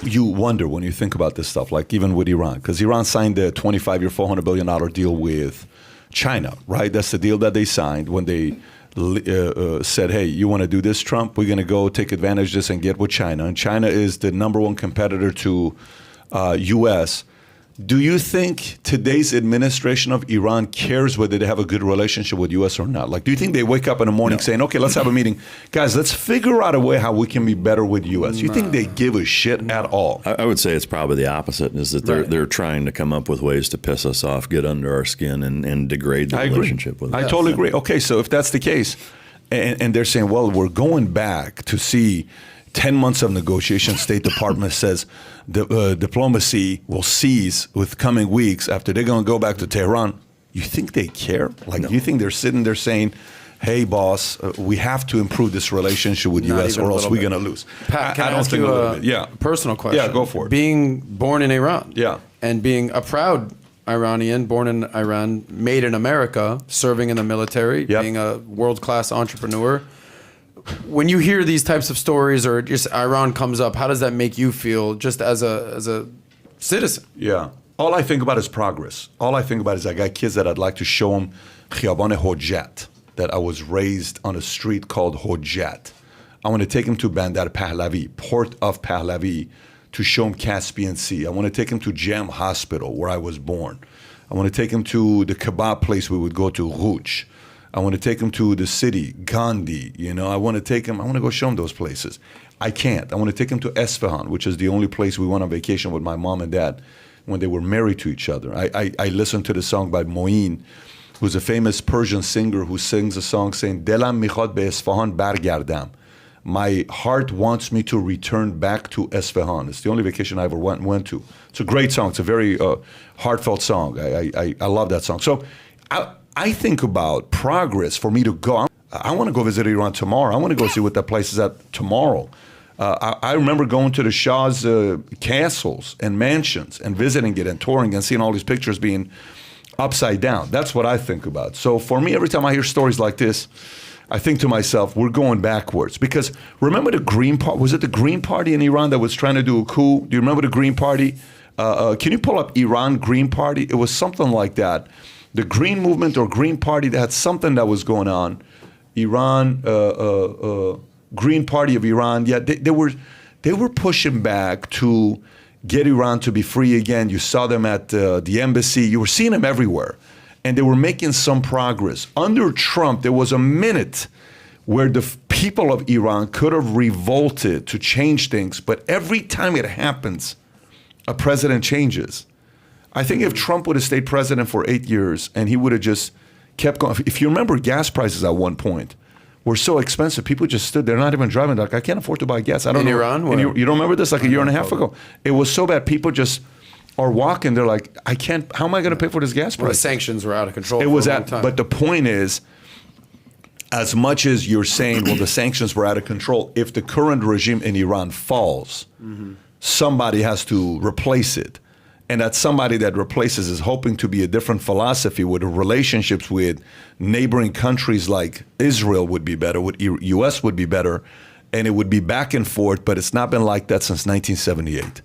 you wonder when you think about this stuff, like even with Iran, because Iran signed a 25-year, $400 billion deal with China, right? That's the deal that they signed when they said, hey, you want to do this, Trump? We're going to go take advantage of this and get with China. And China is the number one competitor to U.S. Do you think today's administration of Iran cares whether they have a good relationship with U.S. or not? Like, do you think they wake up in the morning saying, okay, let's have a meeting. Guys, let's figure out a way how we can be better with U.S. You think they give a shit at all? I would say it's probably the opposite, is that they're trying to come up with ways to piss us off, get under our skin, and degrade the relationship with us. I totally agree. Okay, so if that's the case, and they're saying, well, we're going back to see 10 months of negotiation, State Department says the diplomacy will cease with coming weeks after they're going to go back to Tehran. You think they care? Like, do you think they're sitting there saying, hey, boss, we have to improve this relationship with U.S. or else we're going to lose? Pat, can I ask you a personal question? Yeah, go for it. Being born in Iran and being a proud Iranian, born in Iran, made in America, serving in the military, being a world-class entrepreneur, when you hear these types of stories or just Iran comes up, how does that make you feel just as a citizen? Yeah. All I think about is progress. All I think about is I got kids that I'd like to show them Khiyaban Hojat, that I was raised on a street called Hojat. I want to take them to Bandar Pahlavi, Port of Pahlavi, to show them Caspian Sea. I want to take them to Jam Hospital, where I was born. I want to take them to the kebab place we would go to, Rouch. I want to take them to the city, Gandhi. You know, I want to go show them those places. I can't. I want to take them to Esfahan, which is the only place we went on vacation with my mom and dad when they were married to each other. I listened to the song by Moin, who's a famous Persian singer who sings a song saying, Delam mikhad be Esfahan bargardam. My heart wants me to return back to Esfahan. It's the only vacation I ever went to. It's a great song. It's a very heartfelt song. I love that song. So I think about progress for me to go. I want to go visit Iran tomorrow. I want to go see what that place is at tomorrow. I remember going to the Shah's castles and mansions and visiting it and touring and seeing all these pictures being upside down. That's what I think about. So for me, every time I hear stories like this, I think to myself, we're going backwards. Because remember the Green Party? Was it the Green Party in Iran that was trying to do a coup? Do you remember the Green Party? Can you pull up Iran Green Party? It was something like that. The Green Movement or Green Party, that had something that was going on. Iran, Green Party of Iran. Yeah, they were pushing back to get Iran to be free again. You saw them at the embassy. You were seeing them everywhere. And they were making some progress. Under Trump, there was a minute where the people of Iran could have revolted to change things. But every time it happens, a president changes. I think if Trump would have stayed president for 8 years and he would have just kept going. If you remember, gas prices at one point were so expensive, people just stood there, not even driving. Like, I can't afford to buy gas. I don't know. Iran? You don't remember this? Like a year and a half ago. It was so bad. People just are walking. They're like, I can't. How am I going to pay for this gas price? Well, the sanctions were out of control. It was at. But the point is, as much as you're saying, well, the sanctions were out of control, if the current regime in Iran falls, somebody has to replace it. And that somebody that replaces is hoping to be a different philosophy, with relationships with neighboring countries like Israel would be better, with U.S. would be better, and it would be back and forth, but it's not been like that since 1978.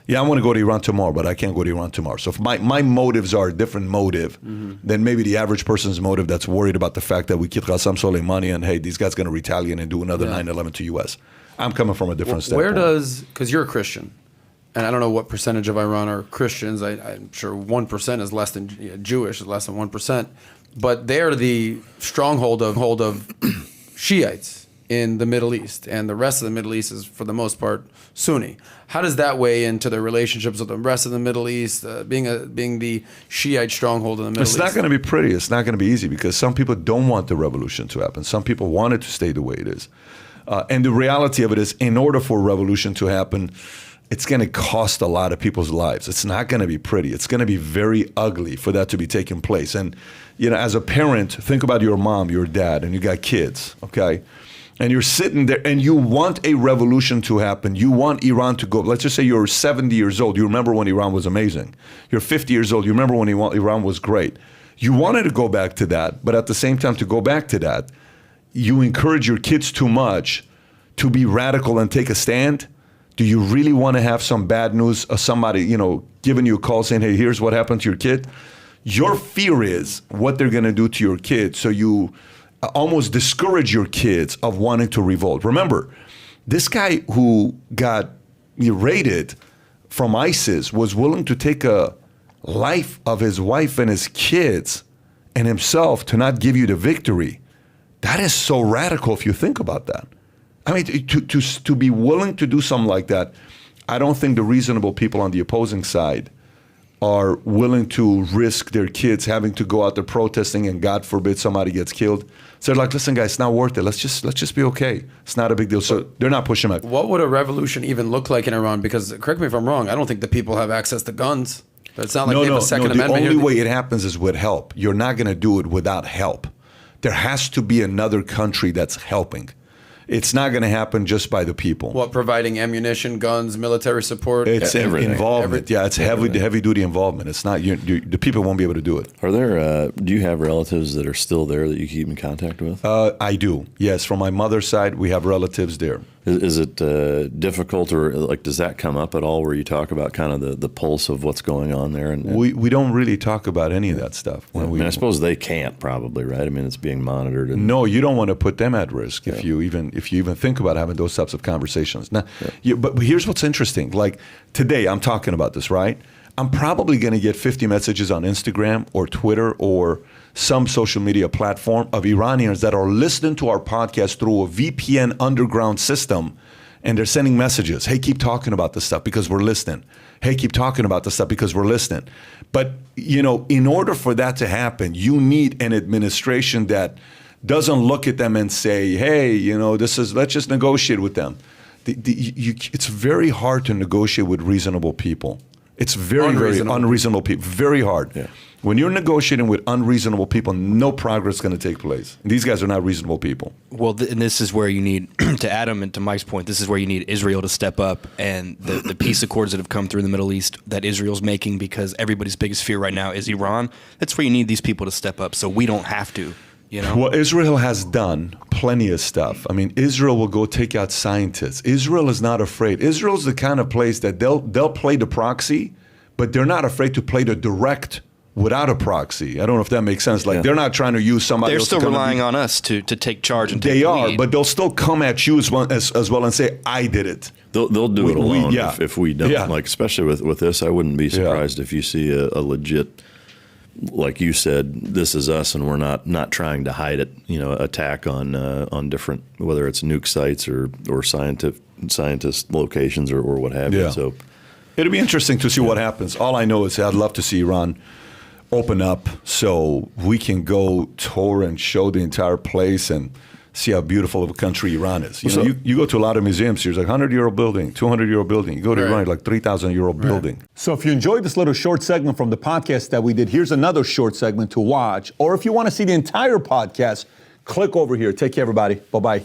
Yeah, I want to go to Iran tomorrow, but I can't go to Iran tomorrow. So if my motives are a different motive than maybe the average person's motive that's worried about the fact that we killed Qasem Soleimani and, hey, these guys going to retaliate and do another 9/11 to U.S. I'm coming from a different standpoint. Because you're a Christian, and I don't know what percentage of Iran are Christians. I'm sure 1% is less than Jewish, is less than 1%. But they're the stronghold of Shiites in the Middle East, and the rest of the Middle East is, for the most part, Sunni. How does that weigh into their relationships with the rest of the Middle East, being the Shiite stronghold in the Middle East? It's not going to be pretty. It's not going to be easy, because some people don't want the revolution to happen. Some people want it to stay the way it is. And the reality of it is, in order for a revolution to happen, it's going to cost a lot of people's lives. It's not going to be pretty. It's going to be very ugly for that to be taking place. And, as a parent, think about your mom, your dad, and you got kids, okay? And you're sitting there and you want a revolution to happen. You want Iran to go. Let's just say you're 70 years old. You remember when Iran was amazing. You're 50 years old. You remember when Iran was great. You wanted to go back to that, but at the same time, to go back to that, you encourage your kids too much to be radical and take a stand, Do you really want to have some bad news or somebody, giving you a call saying, hey, here's what happened to your kid? Your fear is what they're going to do to your kid. So you almost discourage your kids of wanting to revolt. Remember, this guy who got raided from ISIS was willing to take a life of his wife and his kids and himself to not give you the victory. That is so radical if you think about that. I mean, to be willing to do something like that, I don't think the reasonable people on the opposing side are willing to risk their kids having to go out there protesting and God forbid somebody gets killed. So they're like, listen, guys, it's not worth it. Let's just be okay. It's not a big deal. So they're not pushing back. What would a revolution even look like in Iran? Because correct me if I'm wrong, I don't think the people have access to guns. It's not like they have a Second Amendment. The only way it happens is with help. You're not going to do it without help. There has to be another country that's helping. It's not going to happen just by the people. What, providing ammunition, guns, military support? It's involvement. Yeah, it's heavy duty involvement. It's not the people won't be able to do it. Are there? Do you have relatives that are still there that you keep in contact with? I do. Yes, from my mother's side, we have relatives there. Is it difficult, or like does that come up at all, where you talk about kind of the pulse of what's going on there? And we don't really talk about any of that stuff. I suppose they can't probably, right? I mean, it's being monitored. No, you don't want to put them at risk if you even think about having those types of conversations. Now, but here's what's interesting. Like today, I'm talking about this, right? I'm probably going to get 50 messages on Instagram or Twitter or some social media platform of Iranians that are listening to our podcast through a VPN underground system, and they're sending messages. Hey, keep talking about this stuff because we're listening. Hey, keep talking about this stuff because we're listening. But, in order for that to happen, you need an administration that doesn't look at them and say, hey, let's just negotiate with them. It's very hard to negotiate with reasonable people. It's very unreasonable people. Very hard. Yeah. When you're negotiating with unreasonable people, no progress is going to take place. These guys are not reasonable people. Well, and this is where you need, to Adam and to Mike's point, this is where you need Israel to step up, and the peace accords that have come through in the Middle East that Israel's making, because everybody's biggest fear right now is Iran. That's where you need these people to step up so we don't have to. Well, Israel has done plenty of stuff. I mean, Israel will go take out scientists. Israel is not afraid. Israel's the kind of place that they'll play the proxy, but they're not afraid to play the direct without a proxy. I don't know if that makes sense. Like they're not trying to use somebody else. They're still relying on us to take charge and take the lead. But they'll still come at you as well and say, I did it. They'll do it alone if we don't. Yeah. Like especially with this, I wouldn't be surprised if you see a legit, like you said, this is us, and we're not trying to hide it. Attack on different, whether it's nuke sites or scientist locations or what have you. So it'll be interesting to see what happens. All I know is I'd love to see Iran open up so we can go tour and show the entire place and see how beautiful of a country Iran is. You go to a lot of museums, there's like 100-year-old building, 200-year-old building. You go to Iran, like 3,000-year-old building. So if you enjoyed this little short segment from the podcast that we did, here's another short segment to watch. Or if you want to see the entire podcast, click over here. Take care, everybody. Bye-bye.